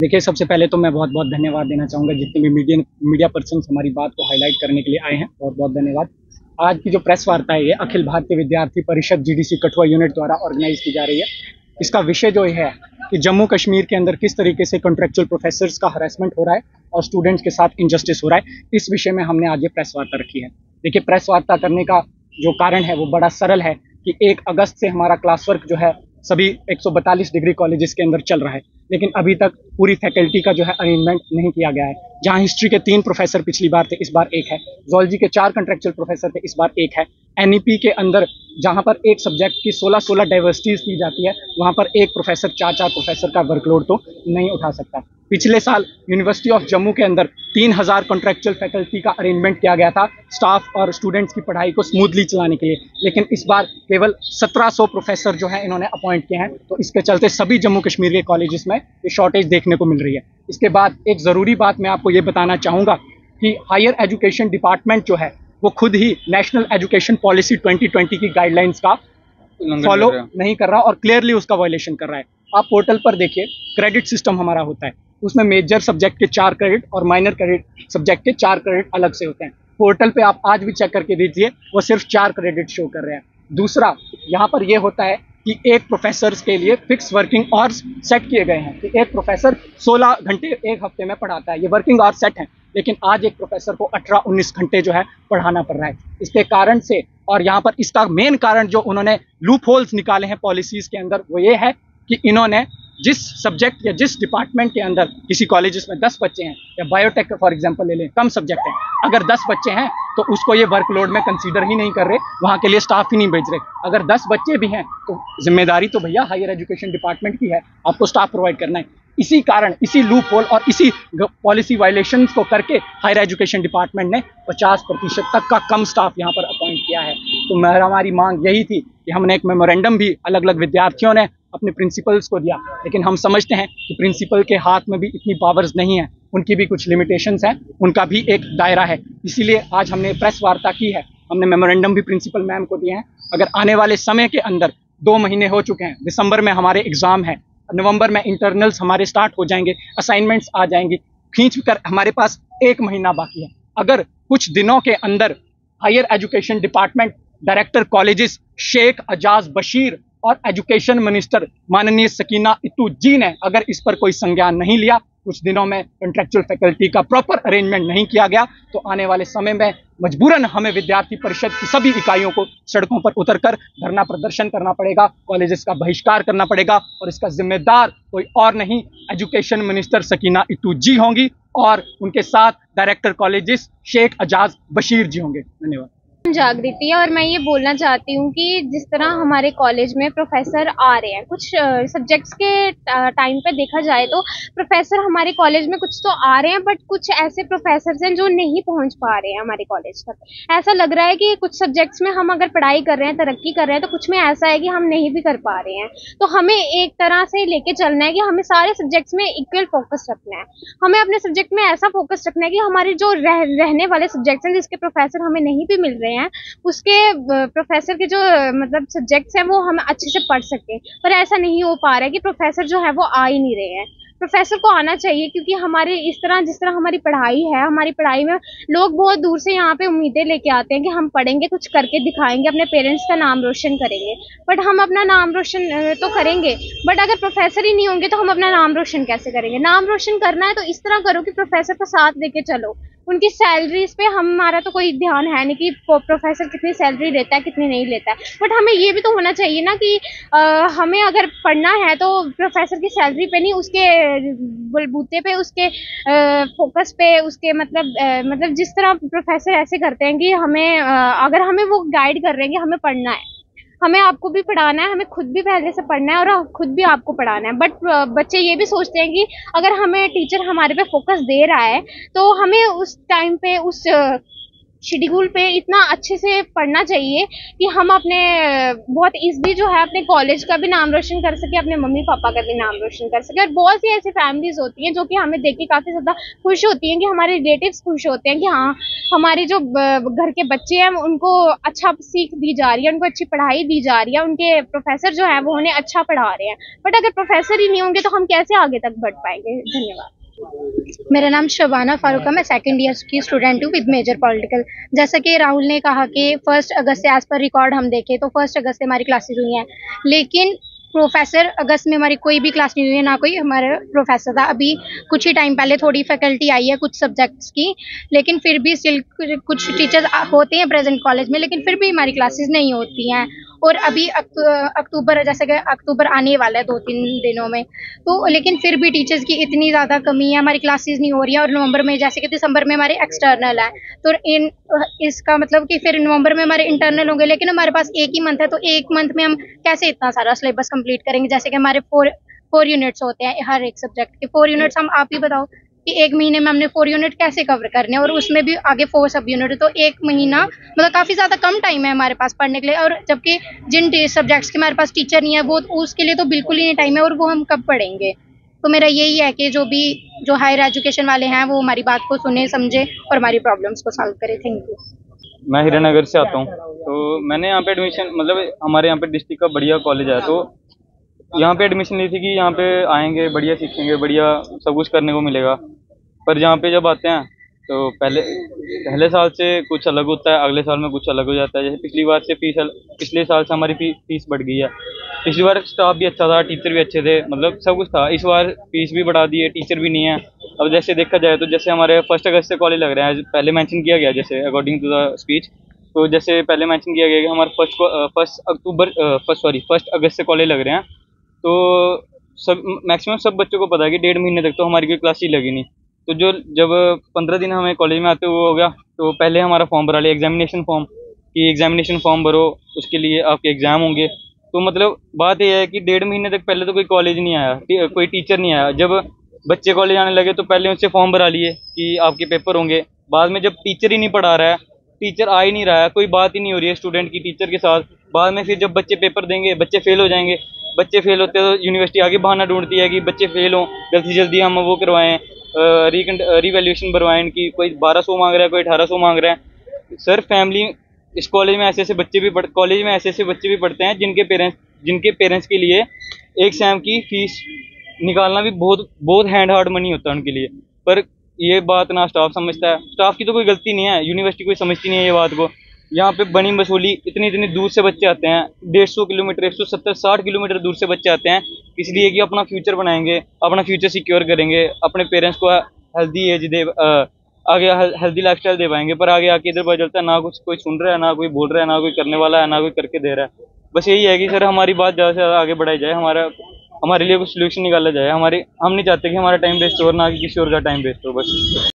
देखिए, सबसे पहले तो मैं बहुत बहुत धन्यवाद देना चाहूँगा जितने भी मीडिया पर्सन हमारी बात को हाईलाइट करने के लिए आए हैं, बहुत बहुत धन्यवाद। आज की जो प्रेस वार्ता है ये अखिल भारतीय विद्यार्थी परिषद जीडीसी कठुआ यूनिट द्वारा ऑर्गेनाइज की जा रही है। इसका विषय जो है कि जम्मू कश्मीर के अंदर किस तरीके से कॉन्ट्रेक्चुअल प्रोफेसर्स का हरासमेंट हो रहा है और स्टूडेंट्स के साथ इनजस्टिस हो रहा है, इस विषय में हमने आज ये प्रेस वार्ता रखी है। देखिए, प्रेस वार्ता करने का जो कारण है वो बड़ा सरल है कि 1 अगस्त से हमारा क्लास वर्क जो है सभी 142 डिग्री कॉलेजेस के अंदर चल रहा है, लेकिन अभी तक पूरी फैकल्टी का जो है अरेंजमेंट नहीं किया गया है। जहां हिस्ट्री के 3 प्रोफेसर पिछली बार थे, इस बार 1 है। ज़ूलॉजी के 4 कॉन्ट्रेक्चुअल प्रोफेसर थे, इस बार 1 है। एनईपी के अंदर जहां पर एक सब्जेक्ट की 16 डाइवर्सिटीज की जाती है, वहां पर 1 प्रोफेसर 4 प्रोफेसर का वर्कलोड तो नहीं उठा सकता। पिछले साल यूनिवर्सिटी ऑफ जम्मू के अंदर 3000 कॉन्ट्रेक्चुअल फैकल्टी का अरेंजमेंट किया गया था स्टाफ और स्टूडेंट्स की पढ़ाई को स्मूथली चलाने के लिए, लेकिन इस बार केवल 1700 प्रोफेसर जो है इन्होंने अपॉइंट किए हैं। तो इसके चलते सभी जम्मू कश्मीर के कॉलेजेस में ये शॉर्टेज देखने को मिल रही है। इसके बाद एक ज़रूरी बात मैं आपको ये बताना चाहूँगा कि हायर एजुकेशन डिपार्टमेंट जो है वो खुद ही नेशनल एजुकेशन पॉलिसी 2020 की गाइडलाइंस का फॉलो नहीं कर रहा और क्लियरली उसका वायलेशन कर रहा है। आप पोर्टल पर देखिए, क्रेडिट सिस्टम हमारा होता है, उसमें मेजर सब्जेक्ट के 4 क्रेडिट और माइनर क्रेडिट सब्जेक्ट के 4 क्रेडिट अलग से होते हैं। पोर्टल पे आप आज भी चेक करके देखिए, वो सिर्फ 4 क्रेडिट शो कर रहे हैं। दूसरा, यहाँ पर यह होता है कि एक प्रोफेसर के लिए फिक्स वर्किंग आवर्स सेट किए गए हैं कि एक प्रोफेसर 16 घंटे एक हफ्ते में पढ़ाता है, ये वर्किंग आवर्स सेट हैं, लेकिन आज एक प्रोफेसर को 18-19 घंटे जो है पढ़ाना पड़ रहा है। इसके कारण से, और यहाँ पर इसका मेन कारण जो उन्होंने लूप होल्स निकाले हैं पॉलिसीज के अंदर, वो ये है कि इन्होंने जिस सब्जेक्ट या जिस डिपार्टमेंट के अंदर किसी कॉलेजेस में 10 बच्चे हैं, या बायोटेक फॉर एग्जांपल ले लें, कम सब्जेक्ट है, अगर 10 बच्चे हैं तो उसको ये वर्कलोड में कंसीडर ही नहीं कर रहे, वहाँ के लिए स्टाफ ही नहीं भेज रहे। अगर 10 बच्चे भी हैं तो जिम्मेदारी तो भैया हायर एजुकेशन डिपार्टमेंट की है, आपको स्टाफ प्रोवाइड करना है। इसी कारण, इसी लूप होल और इसी पॉलिसी वायलेशन को करके हायर एजुकेशन डिपार्टमेंट ने 50% तक का कम स्टाफ यहाँ पर अपॉइंट किया है। तो हमारी मांग यही थी कि हमने एक मेमोरेंडम भी अलग अलग विद्यार्थियों ने अपने प्रिंसिपल्स को दिया, लेकिन हम समझते हैं कि प्रिंसिपल के हाथ में भी इतनी पावर्स नहीं है, उनकी भी कुछ लिमिटेशंस हैं, उनका भी एक दायरा है। इसीलिए आज हमने प्रेस वार्ता की है। हमने मेमोरेंडम भी प्रिंसिपल मैम को दिए हैं। अगर आने वाले समय के अंदर 2 महीने हो चुके हैं, दिसंबर में हमारे एग्जाम है, नवंबर में इंटरनल्स हमारे स्टार्ट हो जाएंगे, असाइनमेंट्स आ जाएंगी, खींच कर हमारे पास 1 महीना बाकी है। अगर कुछ दिनों के अंदर higher education department director colleges Sheikh Ajaz Bashir और एजुकेशन मिनिस्टर माननीय सकीना इत्तू जी ने अगर इस पर कोई संज्ञान नहीं लिया, कुछ दिनों में कॉन्ट्रेक्चुअल फैकल्टी का प्रॉपर अरेंजमेंट नहीं किया गया, तो आने वाले समय में मजबूरन हमें विद्यार्थी परिषद की सभी इकाइयों को सड़कों पर उतरकर धरना प्रदर्शन करना पड़ेगा, कॉलेजेस का बहिष्कार करना पड़ेगा, और इसका जिम्मेदार कोई और नहीं, एजुकेशन मिनिस्टर सकीना इत्तू जी होंगी और उनके साथ डायरेक्टर कॉलेजेस शेख अजाज बशीर जी होंगे। धन्यवाद। जागृति है, और मैं ये बोलना चाहती हूँ कि जिस तरह हमारे कॉलेज में प्रोफेसर आ रहे हैं, कुछ सब्जेक्ट्स के टाइम पे देखा जाए तो प्रोफेसर हमारे कॉलेज में कुछ तो आ रहे हैं, बट कुछ ऐसे प्रोफेसर्स हैं जो नहीं पहुंच पा रहे हैं हमारे कॉलेज तक। ऐसा लग रहा है कि कुछ सब्जेक्ट्स में हम अगर पढ़ाई कर रहे हैं, तरक्की कर रहे हैं, तो कुछ में ऐसा है कि हम नहीं भी कर पा रहे हैं। तो हमें एक तरह से लेके चलना है कि हमें सारे सब्जेक्ट्स में इक्वल फोकस रखना है। हमें अपने सब्जेक्ट में ऐसा फोकस रखना है कि हमारे जो रहने वाले सब्जेक्ट्स हैं, जिसके प्रोफेसर हमें नहीं भी मिल रहे हैं, उसके प्रोफेसर के जो मतलब सब्जेक्ट्स हैं वो हम अच्छे से पढ़ सकें। पर ऐसा नहीं हो पा रहा है कि प्रोफेसर जो है वो आ ही नहीं रहे हैं। प्रोफेसर को आना चाहिए, क्योंकि हमारे इस तरह जिस तरह हमारी पढ़ाई है, हमारी पढ़ाई में लोग बहुत दूर से यहाँ पे उम्मीदें लेके आते हैं कि हम पढ़ेंगे, कुछ करके दिखाएंगे, अपने पेरेंट्स का नाम रोशन करेंगे। बट हम अपना नाम रोशन तो करेंगे, बट अगर प्रोफेसर ही नहीं होंगे तो हम अपना नाम रोशन कैसे करेंगे? नाम रोशन करना है तो इस तरह करो कि प्रोफेसर का साथ लेके चलो। उनकी सैलरीज पे हमारा तो कोई ध्यान है नहीं कि प्रोफेसर कितनी सैलरी लेता है, कितनी नहीं लेता है, बट हमें ये भी तो होना चाहिए ना कि हमें अगर पढ़ना है तो प्रोफेसर की सैलरी पे नहीं, उसके बलबूते पे, उसके फोकस पे, उसके मतलब जिस तरह प्रोफेसर ऐसे करते हैं कि हमें अगर हमें वो गाइड कर रहे हैं कि हमें पढ़ना है, हमें आपको भी पढ़ाना है, हमें खुद भी पहले से पढ़ना है और खुद भी आपको पढ़ाना है। बट बच्चे ये भी सोचते हैं कि अगर हमें टीचर हमारे पे फोकस दे रहा है तो हमें उस टाइम पे उस शेड्यूल पे इतना अच्छे से पढ़ना चाहिए कि हम अपने बहुत इजली जो है अपने कॉलेज का भी नाम रोशन कर सके, अपने मम्मी पापा का भी नाम रोशन कर सके। और बहुत सी ऐसी फैमिलीज होती हैं जो कि हमें देख के काफी ज्यादा खुश होती हैं कि हमारे रिलेटिव्स खुश होते हैं कि हाँ, हमारे जो घर के बच्चे हैं उनको अच्छा सीख दी जा रही है, उनको अच्छी पढ़ाई दी जा रही है, उनके प्रोफेसर जो है वो उन्हें अच्छा पढ़ा रहे हैं। बट अगर प्रोफेसर ही नहीं होंगे तो हम कैसे आगे तक बढ़ पाएंगे। धन्यवाद। मेरा नाम शबाना फारूक है, मैं सेकंड ईयर की स्टूडेंट हूँ विद मेजर पॉलिटिकल। जैसा कि राहुल ने कहा कि 1 अगस्त से एज पर रिकॉर्ड हम देखें तो 1 अगस्त से हमारी क्लासेस हुई हैं, लेकिन प्रोफेसर अगस्त में हमारी कोई भी क्लास नहीं हुई है, ना कोई हमारा प्रोफेसर था। अभी कुछ ही टाइम पहले थोड़ी फैकल्टी आई है कुछ सब्जेक्ट्स की, लेकिन फिर भी स्टिल कुछ टीचर्स होते हैं प्रेजेंट कॉलेज में, लेकिन फिर भी हमारी क्लासेस नहीं होती हैं। और अभी अक्टूबर, जैसे कि अक्टूबर आने वाला है 2-3 दिनों में, तो लेकिन फिर भी टीचर्स की इतनी ज़्यादा कमी है, हमारी क्लासेस नहीं हो रही है। और नवंबर में, जैसे कि दिसंबर में हमारे एक्सटर्नल है, तो इसका मतलब कि फिर नवंबर में हमारे इंटरनल होंगे, लेकिन हमारे पास एक ही मंथ है, तो एक मंथ में हम कैसे इतना सारा सिलेबस कंप्लीट करेंगे। जैसे कि हमारे 4 यूनिट्स होते हैं हर एक सब्जेक्ट के। 4 यूनिट्स हम आप ही बताओ कि एक महीने में हमने 4 यूनिट कैसे कवर करने हैं, और उसमें भी आगे 4 सब यूनिट, तो एक महीना मतलब काफ़ी ज़्यादा कम टाइम है हमारे पास पढ़ने के लिए। और जबकि जिन सब्जेक्ट्स के हमारे पास टीचर नहीं है वो उसके लिए तो बिल्कुल ही नहीं टाइम है, और वो हम कब पढ़ेंगे। तो मेरा यही है कि जो हायर एजुकेशन वाले हैं वो हमारी बात को सुने समझे और हमारी प्रॉब्लम्स को सॉल्व करे। Thank you. मैं हीरानगर से आता हूँ। तो मैंने यहाँ पे एडमिशन, मतलब हमारे यहाँ पे डिस्ट्रिक्ट का बढ़िया कॉलेज है, तो यहाँ पे एडमिशन ली थी कि यहाँ पे आएंगे, बढ़िया सीखेंगे, बढ़िया सब कुछ करने को मिलेगा। पर यहाँ पे जब आते हैं तो पहले साल से कुछ अलग होता है, अगले साल में कुछ अलग हो जाता है। जैसे पिछले साल से हमारी फीस बढ़ गई है। पिछली बार स्टाफ भी अच्छा था, टीचर भी अच्छे थे, मतलब सब कुछ था। इस बार फीस भी बढ़ा दी है, टीचर भी नहीं है। अब जैसे देखा जाए तो जैसे हमारे 1 अगस्त से कॉलेज लग रहे हैं, पहले मेंशन किया गया, जैसे अकॉर्डिंग टू द स्पीच, तो जैसे पहले मेंशन किया गया कि हमारे 1 अगस्त से कॉलेज लग रहे हैं। तो सब मैक्सिमम सब बच्चों को पता है कि 1.5 महीने तक तो हमारी कोई क्लास ही लगी नहीं। तो जब 15 दिन हमें कॉलेज में आते हुए हो गया, तो पहले हमारा फॉर्म भरा लिया, एग्जामिनेशन फॉर्म, कि एग्जामिनेशन फॉर्म भरो, उसके लिए आपके एग्ज़ाम होंगे। तो मतलब बात यह है कि 1.5 महीने तक पहले तो कोई कॉलेज नहीं आया, कोई टीचर नहीं आया। जब बच्चे कॉलेज आने लगे तो पहले उनसे फॉर्म भरा लिए कि आपके पेपर होंगे। बाद में जब टीचर ही नहीं पढ़ा रहा है, टीचर आ ही नहीं रहा है, कोई बात ही नहीं हो रही है स्टूडेंट की टीचर के साथ, बाद में फिर जब बच्चे पेपर देंगे, बच्चे फेल हो जाएंगे। बच्चे फेल होते हैं तो यूनिवर्सिटी आगे बहाना ढूंढती है कि बच्चे फेल हों, जल्दी से जल्दी हम वो करवाएं, रीवैल्यूएशन भरवाएं इनकी। कोई 1200 मांग रहा है, कोई 1800 मांग रहा है। सर फैमिली, इस कॉलेज में ऐसे बच्चे भी पढ़ते हैं जिनके पेरेंट्स के लिए एक सेम की फीस निकालना भी बहुत बहुत हैंड हार्ड मनी होता है उनके लिए। पर ये बात ना स्टाफ समझता है। स्टाफ की तो कोई गलती नहीं है, यूनिवर्सिटी कोई समझती नहीं है ये बात को। यहाँ पे बनी मसूली इतनी दूर से बच्चे आते हैं, 150 किलोमीटर, 170-160 किलोमीटर दूर से बच्चे आते हैं, इसलिए कि अपना फ्यूचर बनाएंगे, अपना फ्यूचर सिक्योर करेंगे, अपने पेरेंट्स को हेल्दी एज दे, आगे हेल्दी लाइफस्टाइल दे पाएंगे। पर आगे आके इधर पता चलता है ना कुछ कोई सुन रहा है, ना कोई बोल रहा है, ना कोई करने वाला है, ना कोई करके दे रहा है। बस यही है कि सर हमारी बात ज़्यादा से ज़्यादा आगे बढ़ाई जाए, हमारे लिए कुछ सोल्यूशन निकाला जाए। हम नहीं चाहते कि हमारा टाइम वेस्ट हो, ना कि किसी और का टाइम वेस्ट हो। बस